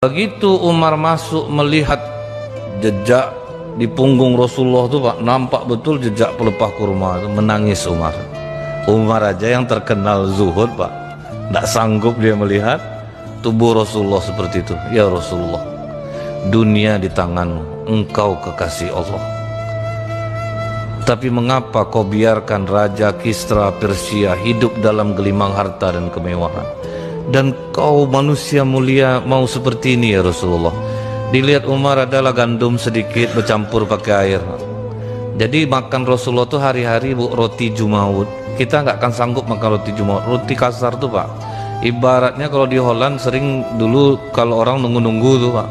Begitu Umar masuk melihat jejak di punggung Rasulullah tuh Pak, nampak betul jejak pelepah kurma itu, menangis Umar. Umar aja yang terkenal zuhud Pak, tidak sanggup dia melihat tubuh Rasulullah seperti itu. Ya Rasulullah, dunia di tanganmu, engkau kekasih Allah. Tapi mengapa kau biarkan Raja Kisra Persia hidup dalam gelimang harta dan kemewahan? Dan kau manusia mulia mau seperti ini ya Rasulullah. Dilihat Umar adalah gandum sedikit bercampur pakai air. Jadi makan Rasulullah tuh hari-hari Bu, roti jumaud. Kita nggak akan sanggup makan roti jumaud, roti kasar tuh Pak. Ibaratnya kalau di Holland sering dulu kalau orang nunggu-nunggu tuh Pak,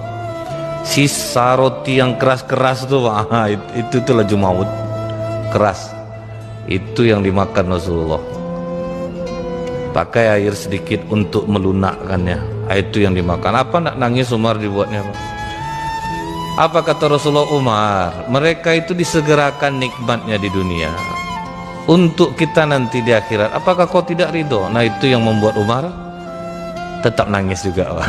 sisa roti yang keras-keras tuh Pak, itu tuh jumaud keras. Itu yang dimakan Rasulullah. Pakai air sedikit untuk melunakkannya. Itu yang dimakan. Apa nak nangis Umar dibuatnya Pak? Apa kata Rasulullah? Umar, mereka itu disegerakan nikmatnya di dunia untuk kita nanti di akhirat. Apakah kau tidak ridho? Nah itu yang membuat Umar tetap nangis juga Pak.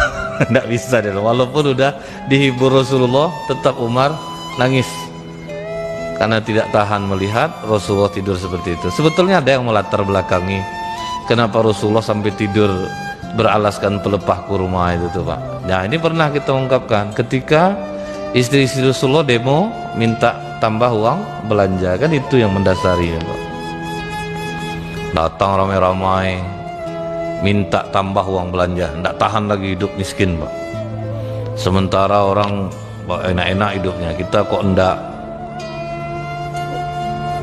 Tidak bisa dia, walaupun udah dihibur Rasulullah, tetap Umar nangis karena tidak tahan melihat Rasulullah tidur seperti itu. Sebetulnya ada yang melatar belakangi kenapa Rasulullah sampai tidur beralaskan pelepah kurma itu tuh Pak. Nah ini pernah kita ungkapkan ketika istri-istri Rasulullah demo minta tambah uang belanja, kan itu yang mendasarinya Pak. Datang ramai-ramai minta tambah uang belanja, tidak tahan lagi hidup miskin Pak. Sementara orang enak-enak hidupnya, kita kok enggak.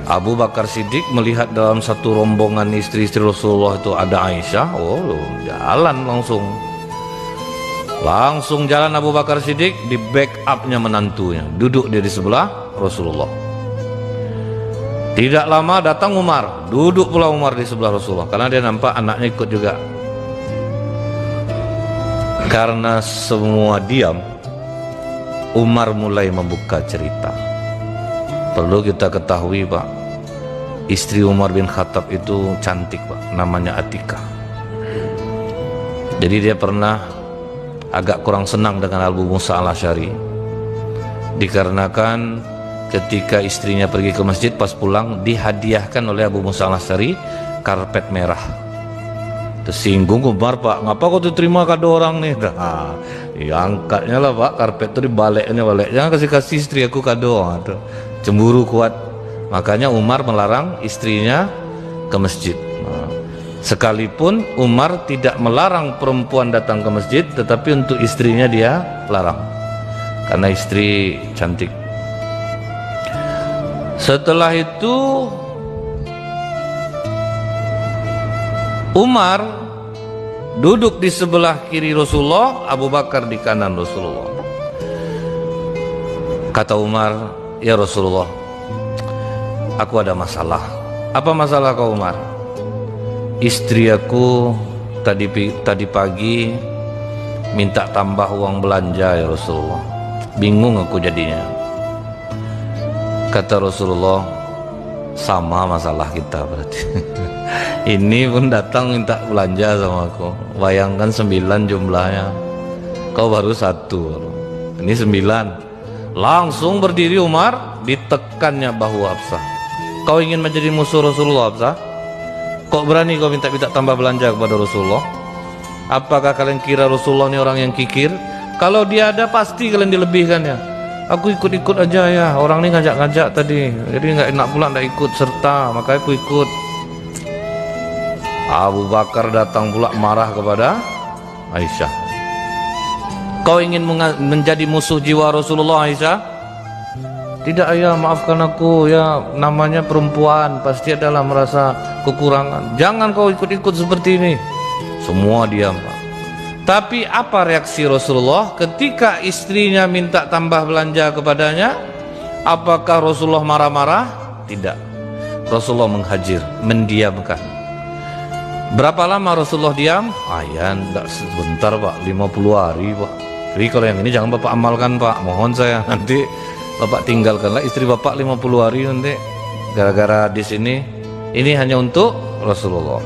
Abu Bakar Siddiq melihat dalam satu rombongan istri-istri Rasulullah itu ada Aisyah, jalan langsung jalan Abu Bakar Siddiq, di backupnya menantunya, duduk dia di sebelah Rasulullah. Tidak lama datang Umar, duduk pula Umar di sebelah Rasulullah, karena dia nampak anaknya ikut juga. Karena semua diam, Umar mulai membuka cerita. Perlu kita ketahui Pak, istri Umar bin Khattab itu cantik Pak, namanya Atika. Jadi dia pernah agak kurang senang dengan Abu Musa al-Asy'ari, dikarenakan ketika istrinya pergi ke masjid, pas pulang dihadiahkan oleh Abu Musa al-Asy'ari karpet merah. Tersinggung Umar, Pak, ngapa kau terima kado orang nih? Nah, diangkatnya lah Pak, karpet itu dibaliknya, jangan kasih istri aku kado. Cemburu kuat, makanya Umar melarang istrinya ke masjid. Nah, sekalipun Umar tidak melarang perempuan datang ke masjid, tetapi untuk istrinya dia larang, karena istri cantik. Setelah itu Umar duduk di sebelah kiri Rasulullah, Abu Bakar di kanan Rasulullah. Kata Umar, ya Rasulullah, aku ada masalah. Apa masalah kau Umar? Istri aku tadi pagi minta tambah uang belanja ya Rasulullah. Bingung aku jadinya. Kata Rasulullah, sama masalah kita berarti. Ini pun datang minta belanja sama aku. Bayangkan 9 jumlahnya, kau baru 1, ini 9. Langsung berdiri Umar, ditekannya bahu Hafsah. Kau ingin menjadi musuh Rasulullah Hafsah? Kok berani kau minta tambah belanja kepada Rasulullah? Apakah kalian kira Rasulullah ini orang yang kikir? Kalau dia ada pasti kalian dilebihkan ya. Aku ikut-ikut aja ya, orang ini ngajak-ngajak tadi, jadi nggak enak pula nggak ikut serta, makanya aku ikut. Abu Bakar datang pula marah kepada Aisyah. Kau ingin menjadi musuh jiwa Rasulullah Aisyah? Tidak ya, maafkan aku ya, namanya perempuan pasti adalah merasa kekurangan. Jangan kau ikut-ikut seperti ini. Semua diam Pak. Tapi apa reaksi Rasulullah ketika istrinya minta tambah belanja kepadanya? Apakah Rasulullah marah-marah? Tidak. Rasulullah menghajir, mendiamkan. Berapa lama Rasulullah diam? Ya enggak sebentar Pak, 50 hari Pak. Jadi kalau yang ini jangan Bapak amalkan Pak, mohon saya, nanti Bapak tinggalkanlah istri Bapak 50 hari nanti. Gara-gara di sini, ini hanya untuk Rasulullah.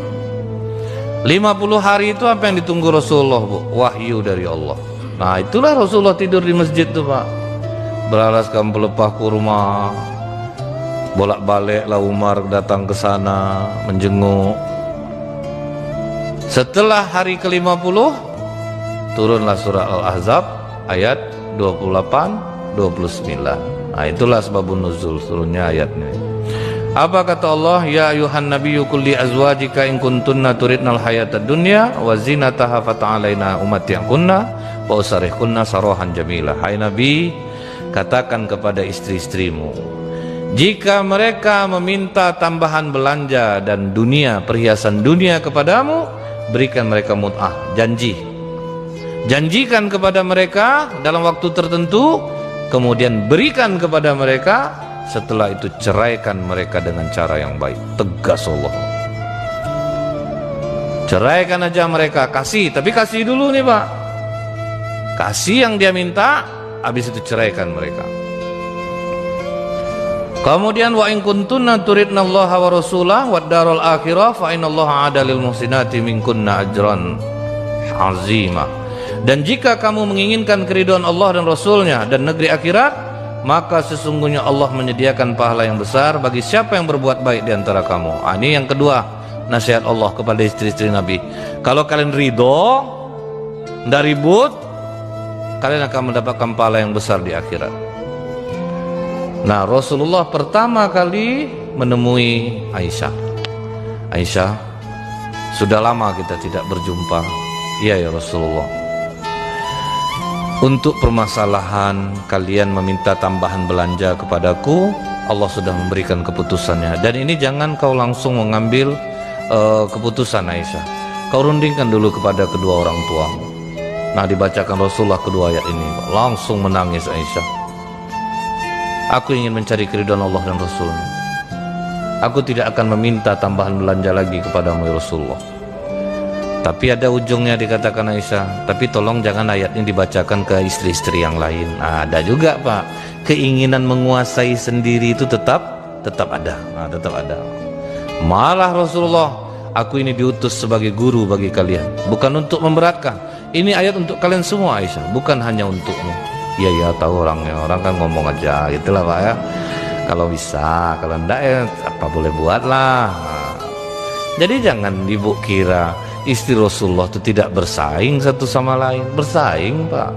50 hari itu apa yang ditunggu Rasulullah Bu? Wahyu dari Allah. Nah itulah Rasulullah tidur di masjid tuh Pak, beralaskan pelepah kurma. Bolak-baliklah Umar datang ke sana menjenguk. Setelah hari ke-50 turunlah surah Al-Ahzab ayat 28-29. Nah itulah sebabun nuzul turunnya ayatnya. Apa kata Allah? Ya ayuhan nabiyyu qul li azwajika in kuntunna turidnal hayatad dunya wa zinataha fata'alaina ummatiyakunna wa usarihkunna sarahan jamila. Hai Nabi, katakan kepada istri-istrimu, jika mereka meminta tambahan belanja dan dunia, perhiasan dunia kepadamu, berikan mereka mut'ah, janjikan kepada mereka dalam waktu tertentu, kemudian berikan kepada mereka, setelah itu ceraikan mereka dengan cara yang baik. Tegas Allah, ceraikan aja mereka, kasih, tapi kasih dulu nih Pak, kasih yang dia minta, habis itu ceraikan mereka. Kemudian wa in kuntunna turidnallaha wa rasulahu wad darul akhirah fa innallaha 'ada lil muhsinati minkunna ajran 'azima. Dan jika kamu menginginkan keridhaan Allah dan Rasulnya dan negeri akhirat, maka sesungguhnya Allah menyediakan pahala yang besar bagi siapa yang berbuat baik di antara kamu. Ini yang kedua nasihat Allah kepada istri-istri Nabi. Kalau kalian ridho, tidak ribut, kalian akan mendapatkan pahala yang besar di akhirat. Nah, Rasulullah pertama kali menemui Aisyah. Aisyah, sudah lama kita tidak berjumpa. Iya ya Rasulullah, untuk permasalahan kalian meminta tambahan belanja kepadaku, Allah sudah memberikan keputusannya. Dan ini jangan kau langsung mengambil keputusan Aisyah, kau rundingkan dulu kepada kedua orang tuamu. Nah, dibacakan Rasulullah kedua ayat ini, langsung menangis Aisyah. Aku ingin mencari keridhaan Allah dan Rasulnya. Aku tidak akan meminta tambahan belanja lagi kepadamu ya Rasulullah. Tapi ada ujungnya dikatakan Aisyah, tapi tolong jangan ayat ini dibacakan ke istri-istri yang lain. Nah, ada juga Pak, keinginan menguasai sendiri itu tetap ada. Nah, tetap ada. Malah Rasulullah, aku ini diutus sebagai guru bagi kalian, bukan untuk memberatkan. Ini ayat untuk kalian semua Aisyah, bukan hanya untukmu. Iya ya, tahu orangnya, orang kan ngomong aja, itulah Pak ya. Kalau bisa, kalau enggak ya apa boleh buatlah. Nah, jadi jangan ibu kira istri Rasulullah itu tidak bersaing satu sama lain, bersaing Pak.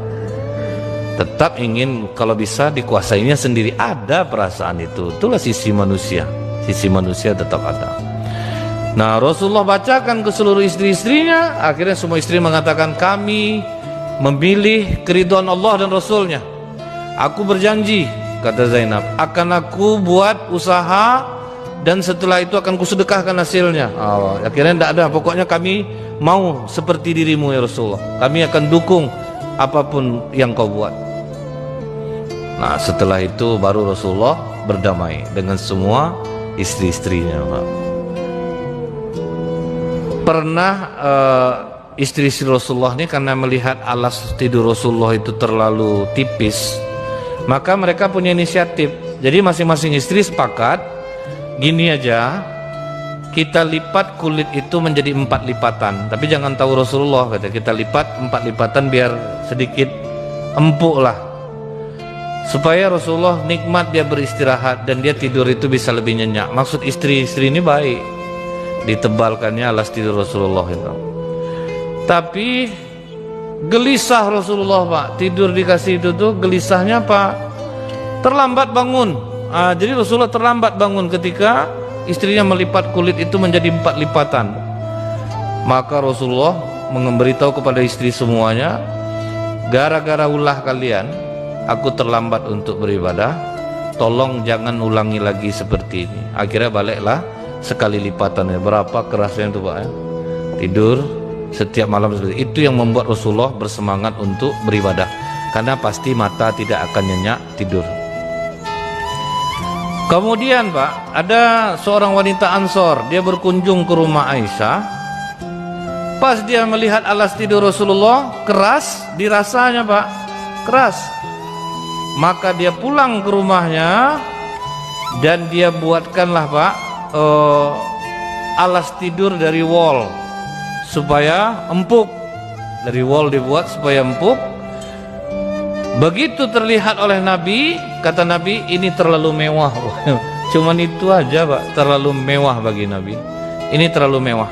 Tetap ingin kalau bisa dikuasainya sendiri, ada perasaan itu. Itulah sisi manusia tetap ada. Nah, Rasulullah bacakan ke seluruh istri-istrinya, akhirnya semua istri mengatakan, kami memilih keridhaan Allah dan Rasulnya. Aku berjanji, kata Zainab, akan aku buat usaha dan setelah itu akan kusedekahkan hasilnya. Akhirnya tidak ada, pokoknya kami mau seperti dirimu ya Rasulullah, kami akan dukung apapun yang kau buat. Nah, setelah itu baru Rasulullah berdamai dengan semua istri-istrinya. Pernah istri-istri Rasulullah ini karena melihat alas tidur Rasulullah itu terlalu tipis, maka mereka punya inisiatif. Jadi masing-masing istri sepakat, gini aja, kita lipat kulit itu menjadi 4 lipatan. Tapi jangan tahu Rasulullah, kata, kita lipat 4 lipatan biar sedikit empuk lah, supaya Rasulullah nikmat dia beristirahat dan dia tidur itu bisa lebih nyenyak. Maksud istri-istri ini baik, ditebalkannya alas tidur Rasulullah itu. Tapi gelisah Rasulullah Pak, tidur dikasih itu tuh gelisahnya Pak, terlambat bangun. Jadi Rasulullah terlambat bangun ketika istrinya melipat kulit itu menjadi 4 lipatan. Maka Rasulullah memberitahu kepada istri semuanya, gara-gara ulah kalian aku terlambat untuk beribadah, tolong jangan ulangi lagi seperti ini. Akhirnya baliklah sekali lipatannya. Berapa kerasnya itu Pak ya? Tidur setiap malam seperti itu yang membuat Rasulullah bersemangat untuk beribadah, karena pasti mata tidak akan nyenyak tidur. Kemudian Pak, ada seorang wanita Ansor, dia berkunjung ke rumah Aisyah. Pas dia melihat alas tidur Rasulullah keras, dirasanya Pak, keras. Maka dia pulang ke rumahnya dan dia buatkanlah Pak alas tidur dari wol supaya empuk. Dari wol dibuat supaya empuk. Begitu terlihat oleh Nabi, kata Nabi, ini terlalu mewah. Cuman itu aja Pak, terlalu mewah bagi Nabi. Ini terlalu mewah.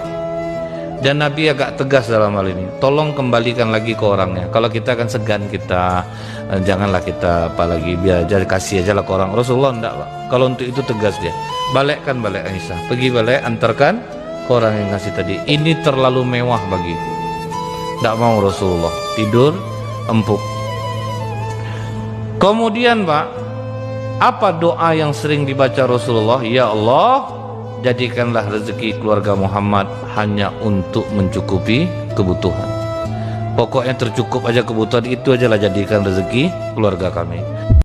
Dan Nabi agak tegas dalam hal ini. Tolong kembalikan lagi ke orangnya. Kalau kita akan segan, kita janganlah kita apalagi biar aja kasih aja lah ke orang. Rasulullah enggak Pak. Kalau untuk itu tegas dia. Balikkan balik Aisyah. Pergi balik, antarkan ke orang yang ngasih tadi. Ini terlalu mewah bagiku. Enggak mau Rasulullah. Tidur empuk. Kemudian Pak, apa doa yang sering dibaca Rasulullah? Ya Allah, jadikanlah rezeki keluarga Muhammad hanya untuk mencukupi kebutuhan. Pokoknya tercukup aja kebutuhan, itu aja lah jadikan rezeki keluarga kami.